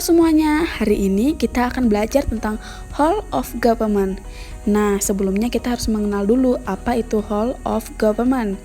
semuanya, hari ini kita akan belajar tentang whole of government. Nah, sebelumnya kita harus mengenal dulu apa itu whole of government.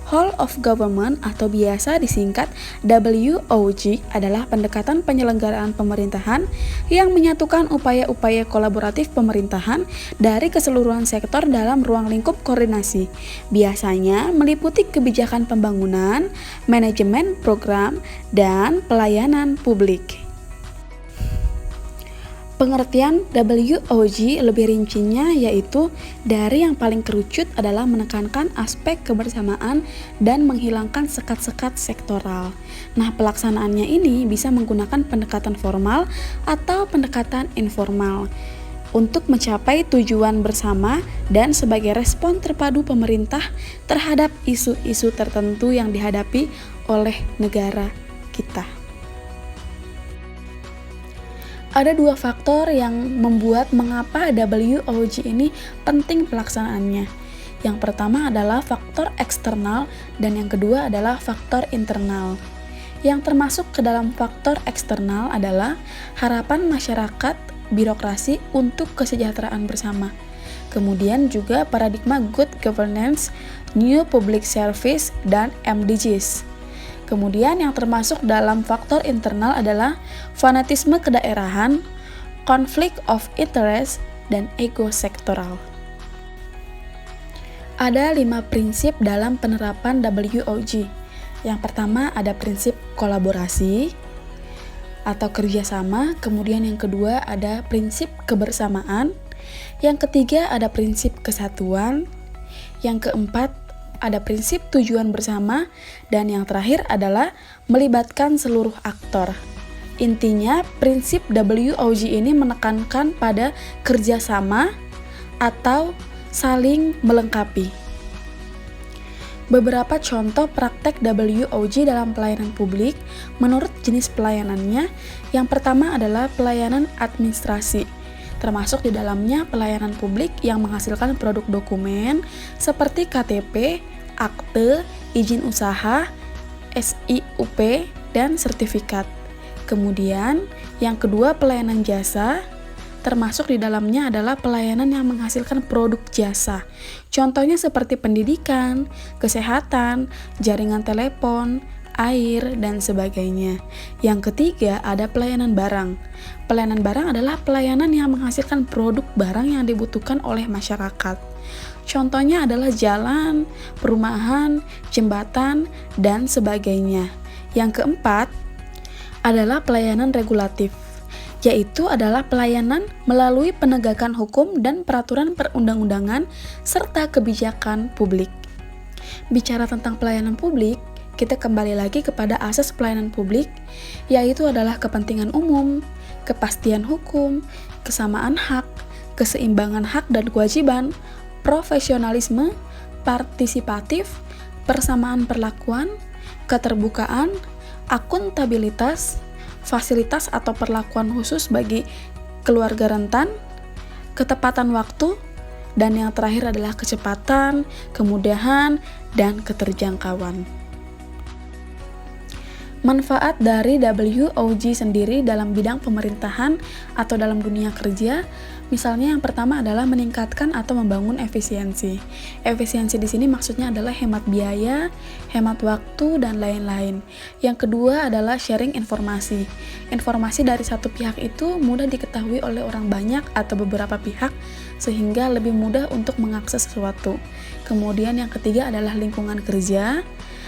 Whole of government atau biasa disingkat WOG adalah pendekatan penyelenggaraan pemerintahan yang menyatukan upaya-upaya kolaboratif pemerintahan dari keseluruhan sektor dalam ruang lingkup koordinasi. Biasanya meliputi kebijakan pembangunan, manajemen program, dan pelayanan publik. Pengertian WOG lebih rincinya yaitu dari yang paling kerucut adalah menekankan aspek kebersamaan dan menghilangkan sekat-sekat sektoral. Nah, pelaksanaannya ini bisa menggunakan pendekatan formal atau pendekatan informal untuk mencapai tujuan bersama dan sebagai respon terpadu pemerintah terhadap isu-isu tertentu yang dihadapi oleh negara kita. Ada dua faktor yang membuat mengapa WOG ini penting pelaksanaannya. Yang pertama adalah faktor eksternal dan yang kedua adalah faktor internal. Yang termasuk ke dalam faktor eksternal adalah harapan masyarakat birokrasi untuk kesejahteraan bersama. Kemudian juga paradigma good governance, new public service, dan MDGs. Kemudian yang termasuk dalam faktor internal adalah fanatisme kedaerahan, conflict of interest, dan ego sektoral. Ada 5 prinsip dalam penerapan WOG. Yang pertama ada prinsip kolaborasi atau kerjasama, kemudian yang kedua ada prinsip kebersamaan, yang ketiga ada prinsip kesatuan, yang keempat ada prinsip tujuan bersama, dan yang terakhir adalah melibatkan seluruh aktor. Intinya, prinsip WOG ini menekankan pada kerjasama atau saling melengkapi. Beberapa contoh praktek WOG dalam pelayanan publik menurut jenis pelayanannya. Yang pertama adalah pelayanan administrasi, termasuk di dalamnya pelayanan publik yang menghasilkan produk dokumen seperti KTP, akte, izin usaha, SIUP, dan sertifikat. Kemudian, yang kedua pelayanan jasa, termasuk di dalamnya adalah pelayanan yang menghasilkan produk jasa. Contohnya seperti pendidikan, kesehatan, jaringan telepon, air, dan sebagainya. Yang ketiga ada pelayanan barang. Pelayanan barang adalah pelayanan yang menghasilkan produk barang yang dibutuhkan oleh masyarakat. Contohnya adalah jalan, perumahan, jembatan, dan sebagainya. Yang keempat adalah pelayanan regulatif, yaitu adalah pelayanan melalui penegakan hukum dan peraturan perundang-undangan serta kebijakan publik. Bicara tentang pelayanan publik, kita kembali lagi kepada asas pelayanan publik, yaitu adalah kepentingan umum, kepastian hukum, kesamaan hak, keseimbangan hak dan kewajiban, profesionalisme, partisipatif, persamaan perlakuan, keterbukaan, akuntabilitas, fasilitas atau perlakuan khusus bagi keluarga rentan, ketepatan waktu, dan yang terakhir adalah kecepatan, kemudahan, dan keterjangkauan. Manfaat dari WOG sendiri dalam bidang pemerintahan atau dalam dunia kerja, misalnya yang pertama adalah meningkatkan atau membangun efisiensi. Efisiensi di sini maksudnya adalah hemat biaya, hemat waktu, dan lain-lain. Yang kedua adalah sharing informasi. Informasi dari satu pihak itu mudah diketahui oleh orang banyak atau beberapa pihak sehingga lebih mudah untuk mengakses sesuatu. Kemudian yang ketiga adalah lingkungan kerja.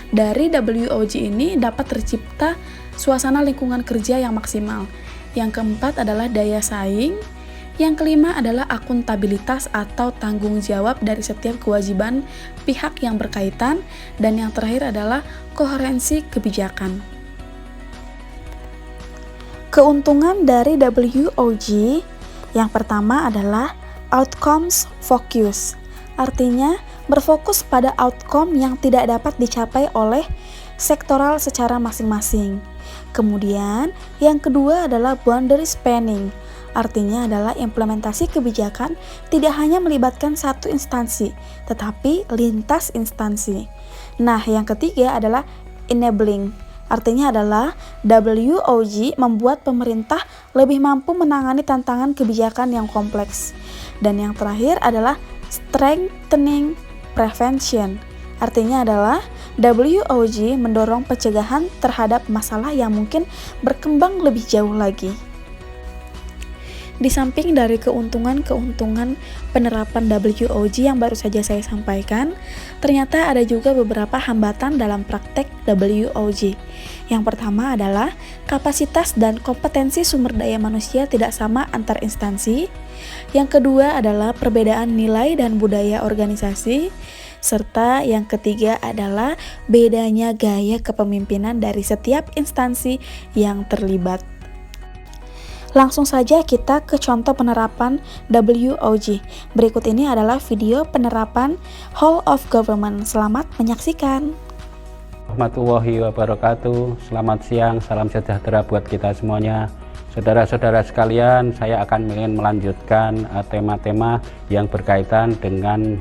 Dari WOG ini dapat tercipta suasana lingkungan kerja yang maksimal. Yang keempat adalah daya saing. Yang kelima adalah akuntabilitas atau tanggung jawab dari setiap kewajiban pihak yang berkaitan. Dan yang terakhir adalah koherensi kebijakan. Keuntungan dari WOG yang pertama adalah outcomes focus. Artinya, berfokus pada outcome yang tidak dapat dicapai oleh sektoral secara masing-masing. Kemudian, yang kedua adalah boundary spanning. Artinya adalah implementasi kebijakan tidak hanya melibatkan satu instansi, tetapi lintas instansi. Nah, yang ketiga adalah enabling. Artinya adalah WOG membuat pemerintah lebih mampu menangani tantangan kebijakan yang kompleks. Dan yang terakhir adalah strengthening prevention. Artinya adalah WOG mendorong pencegahan terhadap masalah yang mungkin berkembang lebih jauh lagi. Di samping dari keuntungan-keuntungan penerapan WOG yang baru saja saya sampaikan, ternyata ada juga beberapa hambatan dalam praktek WOG. Yang pertama adalah kapasitas dan kompetensi sumber daya manusia tidak sama antar instansi. Yang kedua adalah perbedaan nilai dan budaya organisasi. Serta yang ketiga adalah bedanya gaya kepemimpinan dari setiap instansi yang terlibat. Langsung saja kita ke contoh penerapan WOG. Berikut ini adalah video penerapan Whole of Government. Selamat menyaksikan. Warahmatullahi wabarakatuh. Selamat siang, salam sejahtera buat kita semuanya. Saudara-saudara sekalian, saya akan ingin melanjutkan tema-tema yang berkaitan dengan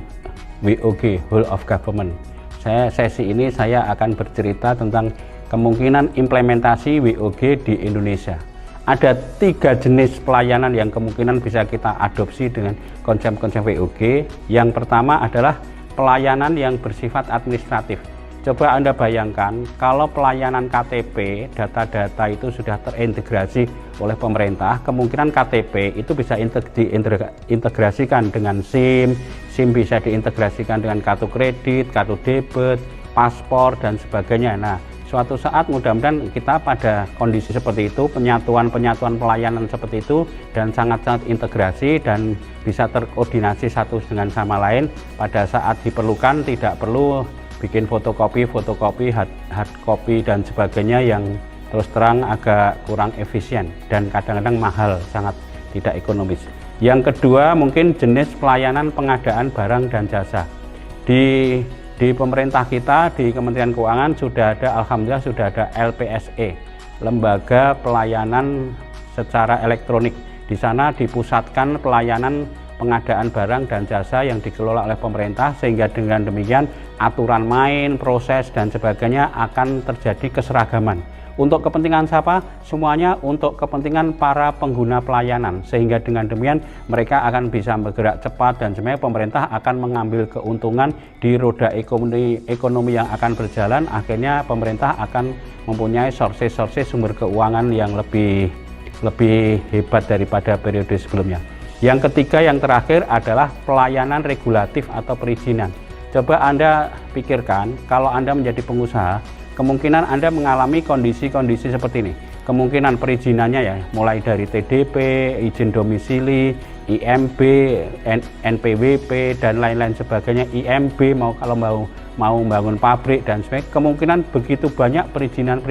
WOG, Whole of Government. Sesi ini saya akan bercerita tentang kemungkinan implementasi WOG di Indonesia. Ada 3 jenis pelayanan yang kemungkinan bisa kita adopsi dengan konsep-konsep WOG. Yang pertama adalah pelayanan yang bersifat administratif. Coba Anda bayangkan kalau pelayanan KTP, data-data itu sudah terintegrasi oleh pemerintah, kemungkinan KTP itu bisa diintegrasikan dengan SIM bisa diintegrasikan dengan kartu kredit, kartu debit, paspor, dan sebagainya. Nah, suatu saat mudah-mudahan kita pada kondisi seperti itu, penyatuan pelayanan seperti itu, dan sangat-sangat integrasi dan bisa terkoordinasi satu dengan sama lain. Pada saat diperlukan tidak perlu bikin fotokopi, hard copy dan sebagainya yang terus terang agak kurang efisien dan kadang-kadang mahal, sangat tidak ekonomis. Yang kedua mungkin jenis pelayanan pengadaan barang dan jasa. Di pemerintah kita, di Kementerian Keuangan sudah ada, alhamdulillah sudah ada LPSE, Lembaga Pelayanan Secara Elektronik. Di sana dipusatkan pelayanan pengadaan barang dan jasa yang dikelola oleh pemerintah, sehingga dengan demikian aturan main, proses dan sebagainya akan terjadi keseragaman. Untuk kepentingan siapa? Semuanya untuk kepentingan para pengguna pelayanan, sehingga dengan demikian mereka akan bisa bergerak cepat dan sebenarnya pemerintah akan mengambil keuntungan di roda ekonomi yang akan berjalan. Akhirnya pemerintah akan mempunyai sources sumber keuangan yang lebih hebat daripada periode sebelumnya. Yang ketiga, yang terakhir adalah pelayanan regulatif atau perizinan. Coba Anda pikirkan, kalau Anda menjadi pengusaha, kemungkinan Anda mengalami kondisi-kondisi seperti ini. Kemungkinan perizinannya ya, mulai dari TDP, izin domisili, IMB, NPWP, dan lain-lain sebagainya, IMB, kalau mau membangun pabrik dan sebagainya, kemungkinan begitu banyak perizinan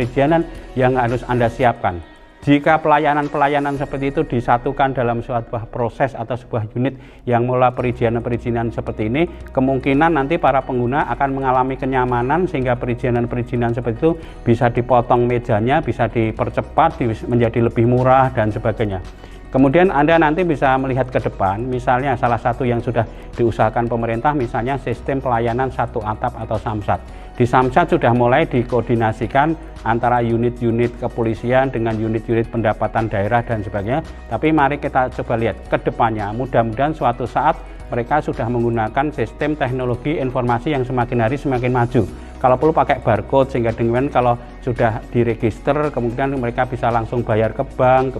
yang harus Anda siapkan. Jika pelayanan seperti itu disatukan dalam suatu proses atau sebuah unit yang mengelola perizinan seperti ini, kemungkinan nanti para pengguna akan mengalami kenyamanan sehingga perizinan seperti itu bisa dipotong mejanya, bisa dipercepat, menjadi lebih murah dan sebagainya. Kemudian Anda nanti bisa melihat ke depan, misalnya salah satu yang sudah diusahakan pemerintah, misalnya sistem pelayanan satu atap atau samsat. Di samsat sudah mulai dikoordinasikan antara unit-unit kepolisian dengan unit-unit pendapatan daerah dan sebagainya. Tapi mari kita coba lihat ke depannya, mudah-mudahan suatu saat mereka sudah menggunakan sistem teknologi informasi yang semakin hari semakin maju. Kalau perlu pakai barcode, sehingga dengan kalau sudah diregister, kemudian mereka bisa langsung bayar ke bank,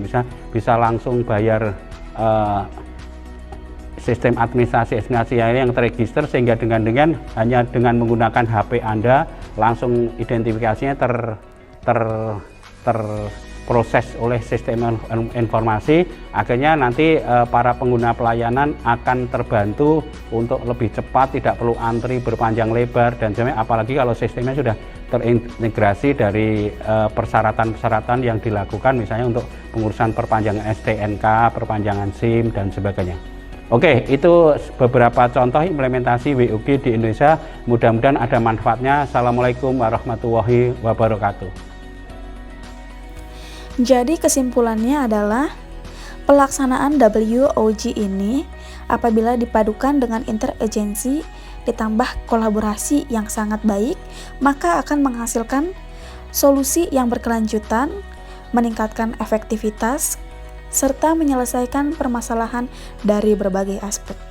bisa langsung bayar sistem administrasi yang terregister, sehingga dengan hanya dengan menggunakan HP Anda langsung identifikasinya terproses oleh sistem informasi. Akhirnya nanti para pengguna pelayanan akan terbantu untuk lebih cepat, tidak perlu antri berpanjang lebar dan sebagainya, apalagi kalau sistemnya sudah terintegrasi dari persyaratan-persyaratan yang dilakukan, misalnya untuk pengurusan perpanjangan STNK, perpanjangan SIM dan sebagainya. Oke, itu beberapa contoh implementasi WOG di Indonesia. Mudah-mudahan ada manfaatnya. Assalamualaikum warahmatullahi wabarakatuh. Jadi kesimpulannya adalah pelaksanaan WOG ini apabila dipadukan dengan interagensi ditambah kolaborasi yang sangat baik, maka akan menghasilkan solusi yang berkelanjutan, meningkatkan efektivitas, serta menyelesaikan permasalahan dari berbagai aspek.